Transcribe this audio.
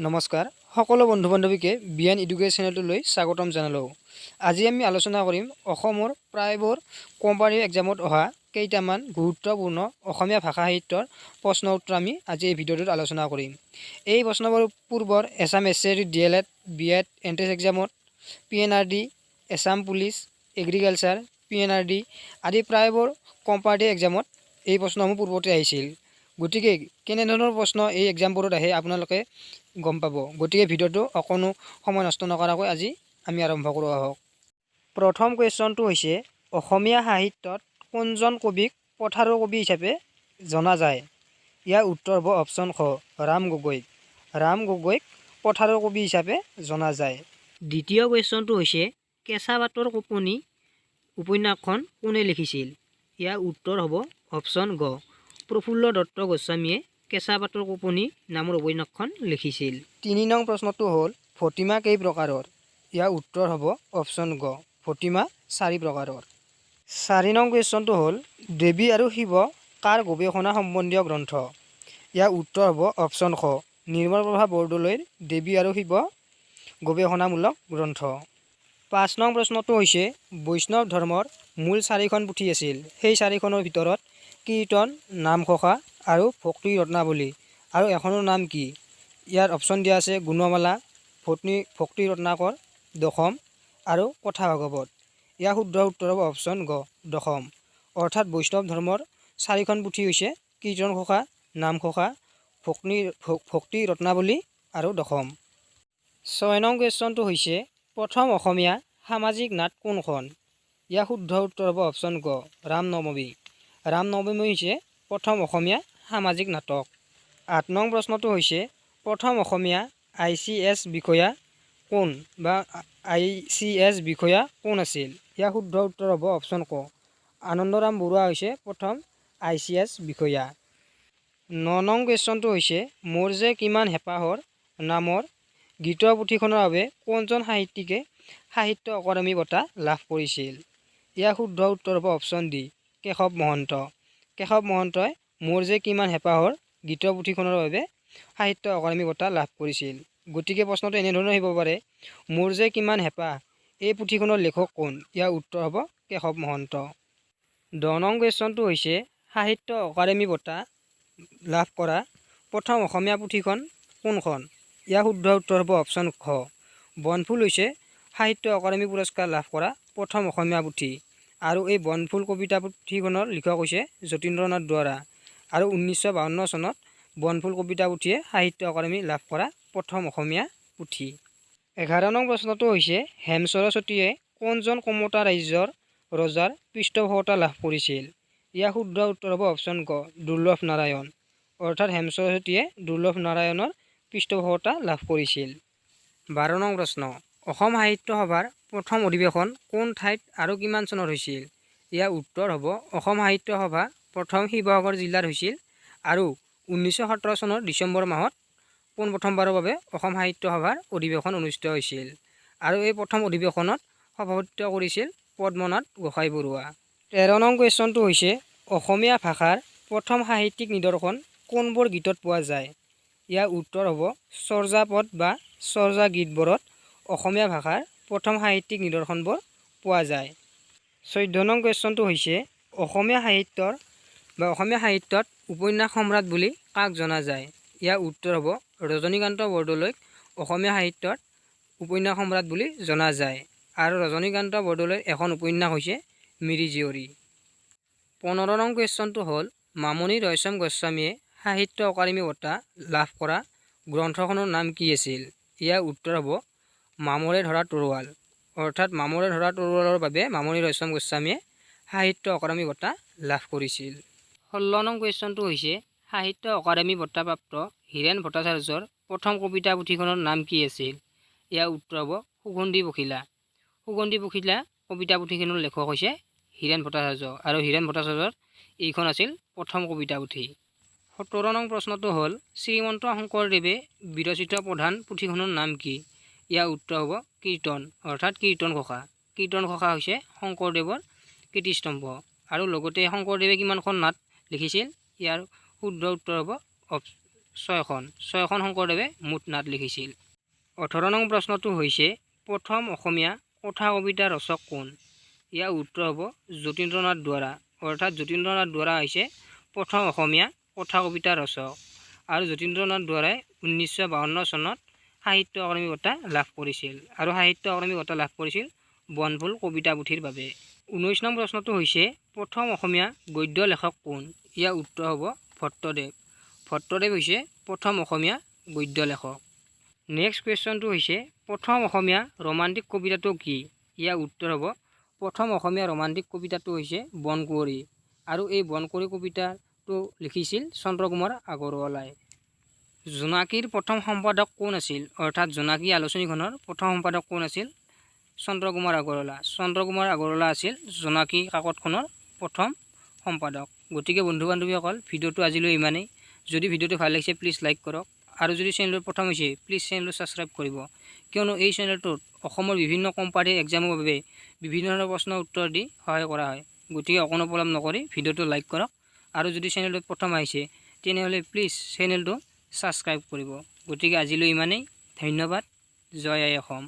নমস্কাৰ সকলো বন্ধু বান্ধৱীকে বিএন এডুকেশ্যন চেনেলটোলৈ স্বাগতম জনালোঁ। আজি আমি আলোচনা কৰিম অসমৰ প্ৰায়বোৰ কোম্পানীৰ এক্সামত অহা কেইটামান গুৰুত্বপূৰ্ণ অসমীয়া ভাষা সাহিত্যৰ প্ৰশ্ন উত্তৰ আমি আজি এই ভিডিঅ'টোত আলোচনা কৰিম। এই প্ৰশ্নবোৰ পূৰ্বৰ exam SSC DElEd BEd entrance এক্সামত PNRD exam police agriculture PNRD আদি প্ৰায়বোৰ কোম্পানীৰ এক্সামত এই প্ৰশ্নসমূহ পূৰ্বতে আহিছিল। গতিকে কেনেধৰণৰ প্ৰশ্ন এই এক্সামবোৰত আহে আপোনালোকে গম পাব। গতিকে ভিডিঅ'টো অকণো সময় নষ্ট নকৰাকৈ আজি আমি আৰম্ভ কৰোঁ আহক। প্ৰথম কুৱেশ্যনটো হৈছে অসমীয়া সাহিত্যত কোনজন কবিক পথাৰৰ কবি হিচাপে জনা যায়? ইয়াৰ উত্তৰ হ'ব অপশ্যন খ ৰাম গগৈক। ৰাম গগৈক পথাৰৰ কবি হিচাপে জনা যায়। দ্বিতীয় কুৱেশ্যনটো হৈছে কেঁচা পাতৰ কপনি উপন্যাসখন কোনে লিখিছিল? ইয়াৰ উত্তৰ হ'ব অপশ্যন গ প্ৰফুল্ল দত্ত গোস্বামীয়ে কেঁচা পাতৰ কপনি নামৰ উপন্যাসখন লিখিছিল। ৩ নং প্ৰশ্নটো হ'ল ভটিমা কেই প্ৰকাৰৰ? ইয়াৰ উত্তৰ হ'ব অপশ্যন গ ভটিমা 4 প্ৰকাৰৰ। ৪ নং কুৱেশ্যনটো হ'ল দেৱী আৰু শিৱ কাৰ গৱেষণা সম্বন্ধীয় গ্ৰন্থ? ইয়াৰ উত্তৰ হ'ব অপশ্যন খ নিৰ্মলপ্ৰভা বৰদলৈৰ দেৱী আৰু শিৱ গৱেষণামূলক গ্ৰন্থ। ৫ নং প্ৰশ্নটো হৈছে বৈষ্ণৱ ধৰ্মৰ মূল 4খন পুথি আছিল। সেই 4খনৰ ভিতৰত কীৰ্তন, নামঘোষা আৰু ভক্তি ৰত্নাৱলী আৰু এখনৰ নাম কি? ইয়াৰ অপশ্যন দিয়া আছে গুণমালা, ভক্তি ৰত্নাকৰ, দশম আৰু কথা ভাগৱত। ইয়াৰ শুদ্ধ উত্তৰ হ'ব অপশ্যন গ দশম। অৰ্থাৎ বৈষ্ণৱ ধৰ্মৰ 4খন পুথি হৈছে কীৰ্তন ঘোষা, নামঘোষা, ভক্তি ৰত্নাৱলী আৰু দশম। ৬ নং কুৱেশ্যনটো হৈছে প্ৰথম অসমীয়া সামাজিক নাট কোনখন? ইয়াৰ শুদ্ধ উত্তৰ হ'ব অপশ্যন গ ৰামনৱমী। ৰামনৱমী হৈছে প্ৰথম অসমীয়া সামাজিক নাটক। ৮ নং প্ৰশ্নটো হৈছে প্ৰথম অসমীয়া ICS বিষয়া কোন বা ICS বিষয়া কোন আছিল? ইয়াৰ শুদ্ধ উত্তৰ হ'ব অপশ্যন ক আনন্দৰাম বৰুৱা হৈছে প্ৰথম ICS বিষয়া। ৯ নং কুৱেশ্যনটো হৈছে মোৰ যে কিমান হেঁপাহৰ নামৰ গীতৰ পুথিখনৰ বাবে কোনজন সাহিত্যিকে সাহিত্য অকাডেমী বঁটা লাভ কৰিছিল? ইয়াৰ শুদ্ধ উত্তৰ হ'ব অপশ্যন ডি কেশৱ মহন্ত। কেশৱ মহন্তই মোৰ যে কিমান হেঁপাহৰ গীতৰ পুথিখনৰ বাবে সাহিত্য অকাডেমী বঁটা লাভ কৰিছিল। গতিকে প্ৰশ্নটো এনেধৰণৰ আহিব পাৰে মোৰ যে কিমান হেঁপাহ এই পুথিখনৰ লেখক কোন? ইয়াৰ উত্তৰ হ'ব কেশৱ মহন্ত। ১০ নং কুৱেশ্যনটো হৈছে সাহিত্য অকাডেমী বঁটা লাভ কৰা প্ৰথম অসমীয়া পুথিখন কোনখন? ইয়াৰ শুদ্ধ উত্তৰ হ'ব অপশ্যন খ বনফুল হৈছে সাহিত্য অকাডেমী পুৰস্কাৰ লাভ কৰা প্ৰথম অসমীয়া পুথি। আৰু এই বনফুল কবিতা পুথিখনৰ লিখক হৈছে যতীন্দ্ৰনাথ দুৱৰা। আৰু 1952 চনত বনফুল কবিতা পুথিয়ে সাহিত্য অকাডেমী লাভ কৰা প্ৰথম অসমীয়া পুথি। ১১ নং প্ৰশ্নটো হৈছে হেম সৰস্বতীয়ে কোনজন কমতা ৰাজ্যৰ ৰজাৰ পৃষ্ঠপোষকতা লাভ কৰিছিল? ইয়াৰ শুদ্ধ উত্তৰ হ'ব অপশ্যন গ দুৰ্লভ নাৰায়ণ। অৰ্থাৎ হেম সৰস্বতীয়ে দুৰ্লভ নাৰায়ণৰ পৃষ্ঠপোষকতা লাভ কৰিছিল। ১২ নং প্ৰশ্ন অসম সাহিত্য সভাৰ প্ৰথম অধিৱেশন কোন ঠাইত আৰু কিমান চনত হৈছিল? ইয়াৰ উত্তৰ হ'ব অসম সাহিত্য সভা প্ৰথম শিৱসাগৰ জিলাত হৈছিল আৰু 1917 চনৰ ডিচেম্বৰ মাহত পোনপ্ৰথমবাৰৰ বাবে অসম সাহিত্য সভাৰ অধিৱেশন অনুষ্ঠিত হৈছিল। আৰু এই প্ৰথম অধিৱেশনত সভাপতিত্ব কৰিছিল পদ্মনাথ গোহাঁই বৰুৱা। ১৩ নং কুৱেশ্যনটো হৈছে অসমীয়া ভাষাৰ প্ৰথম সাহিত্যিক নিদৰ্শন কোনবোৰ গীতত পোৱা যায়? ইয়াৰ উত্তৰ হ'ব চৰ্যাপদ বা চৰ্যা গীতবোৰত অসমীয়া ভাষাৰ প্ৰথম সাহিত্যিক নিদৰ্শনবোৰ পোৱা যায়। ১৪ নং কুৱেশ্যনটো হৈছে অসমীয়া সাহিত্যত উপন্যাস সম্ৰাট বুলি কাক জনা যায়? ইয়াৰ উত্তৰ হ'ব ৰজনীকান্ত বৰদলৈক অসমীয়া সাহিত্যত উপন্যাস সম্ৰাট বুলি জনা যায়। আৰু ৰজনীকান্ত বৰদলৈৰ এখন উপন্যাস হৈছে মিৰি জীয়ৰী। ১৫ নং কুৱেশ্যনটো হ'ল মামণি ৰয়ছম গোস্বামীয়ে সাহিত্য অকাডেমী বঁটা লাভ কৰা গ্ৰন্থখনৰ নাম কি আছিল? ইয়াৰ উত্তৰ হ'ব মামৰে ধৰা তৰোৱাল। অৰ্থাৎ মামৰে ধৰা তৰোৱালৰ বাবে মামণি ৰয়ছম গোস্বামীয়ে সাহিত্য অকাডেমী বঁটা লাভ কৰিছিল। ১৬ নং কুৱেশ্যনটো হৈছে সাহিত্য অকাডেমী বঁটাপ্ৰাপ্ত হীৰেন ভট্টাচাৰ্যৰ প্ৰথম কবিতা পুথিখনৰ নাম কি আছিল? ইয়াৰ উত্তৰ হ'ব সুগন্ধি পখিলা। সুগন্ধি পখিলা কবিতা পুথিখনৰ লেখক হৈছে হীৰেন ভট্টাচাৰ্য আৰু হীৰেন ভট্টাচাৰ্যৰ এইখন আছিল প্ৰথম কবিতা পুথি। ১৭ নং প্ৰশ্নটো হ'ল শ্ৰীমন্ত শংকৰদেৱে বিৰচিত প্ৰধান পুথিখনৰ নাম কি? ইয়াৰ উত্তৰ হ'ব কীৰ্তন অৰ্থাৎ কীৰ্তন ঘোষা। কীৰ্তন ঘোষা হৈছে শংকৰদেৱৰ কীৰ্তিস্তম্ভ। আৰু লগতে শংকৰদেৱে কিমানখন নাট লিখিছিল? ইয়াৰ শুদ্ধ উত্তৰ হ'ব ছয়খন শংকৰদেৱে মুঠ নাট লিখিছিল। 18 নং প্ৰশ্নটো হৈছে প্ৰথম অসমীয়া কথা কবিতা ৰচক কোন? ইয়াৰ উত্তৰ হ'ব যতীন্দ্ৰনাথ দুৱৰা। অৰ্থাৎ যতীন্দ্ৰনাথ দুৱৰা হৈছে প্ৰথম অসমীয়া কথা কবিতা ৰচক আৰু যতীন্দ্ৰনাথ দুৱৰাই 1952 চনত সাহিত্য অকাডেমী বঁটা লাভ কৰিছিল আৰু সাহিত্য অকাডেমী বঁটা লাভ কৰিছিল বনফুল কবিতা পুথিৰ বাবে। 19 নং প্ৰশ্নটো হৈছে প্ৰথম অসমীয়া গদ্য লেখক কোন? ইয়াৰ উত্তৰ হ'ব ভট্টদেৱ। ভট্টদেৱ হৈছে প্ৰথম অসমীয়া গদ্য লেখক। নেক্সট কুৱেশ্যনটো হৈছে প্ৰথম অসমীয়া ৰোমান্টিক কবিতাটো কি? ইয়াৰ উত্তৰ হ'ব প্ৰথম অসমীয়া ৰোমান্টিক কবিতাটো হৈছে বনকুঁৱৰী আৰু এই বনকুঁৱৰী কবিতাটো লিখিছিল চন্দ্ৰকুমাৰ আগৰৱালাই। জোনাকীৰ প্ৰথম সম্পাদক কোন আছিল? অৰ্থাৎ জোনাকী আলোচনীখনৰ প্ৰথম সম্পাদক কোন আছিল? চন্দ্ৰকুমাৰ আগৰৱালা। চন্দ্ৰকুমাৰ আগৰৱালা আছিল জোনাকী কাকতখনৰ প্ৰথম সম্পাদক। গতিকে বন্ধু বান্ধৱীসকল ভিডিঅ'টো আজিলৈ ইমানেই। যদি ভিডিঅ'টো ভাল লাগিছে প্লিজ লাইক কৰক আৰু যদি চেনেলটোত প্ৰথম হৈছে প্লিজ চেনেলটো ছাবস্ক্ৰাইব কৰিব, কিয়নো এই চেনেলটোত অসমৰ বিভিন্ন কম্পাৰেটিভ এক্সামৰ বাবে বিভিন্ন ধৰণৰ প্ৰশ্নৰ উত্তৰ দি সহায় কৰা হয়। গতিকে অকণো পলম নকৰি ভিডিঅ'টো লাইক কৰক আৰু যদি চেনেলটোত প্ৰথম আহিছে তেনেহ'লে প্লিজ চেনেলটো ছাবস্ক্ৰাইব কৰিব। গতিকে আজিলৈ ইমানেই। ধন্যবাদ। জয় আই অসম।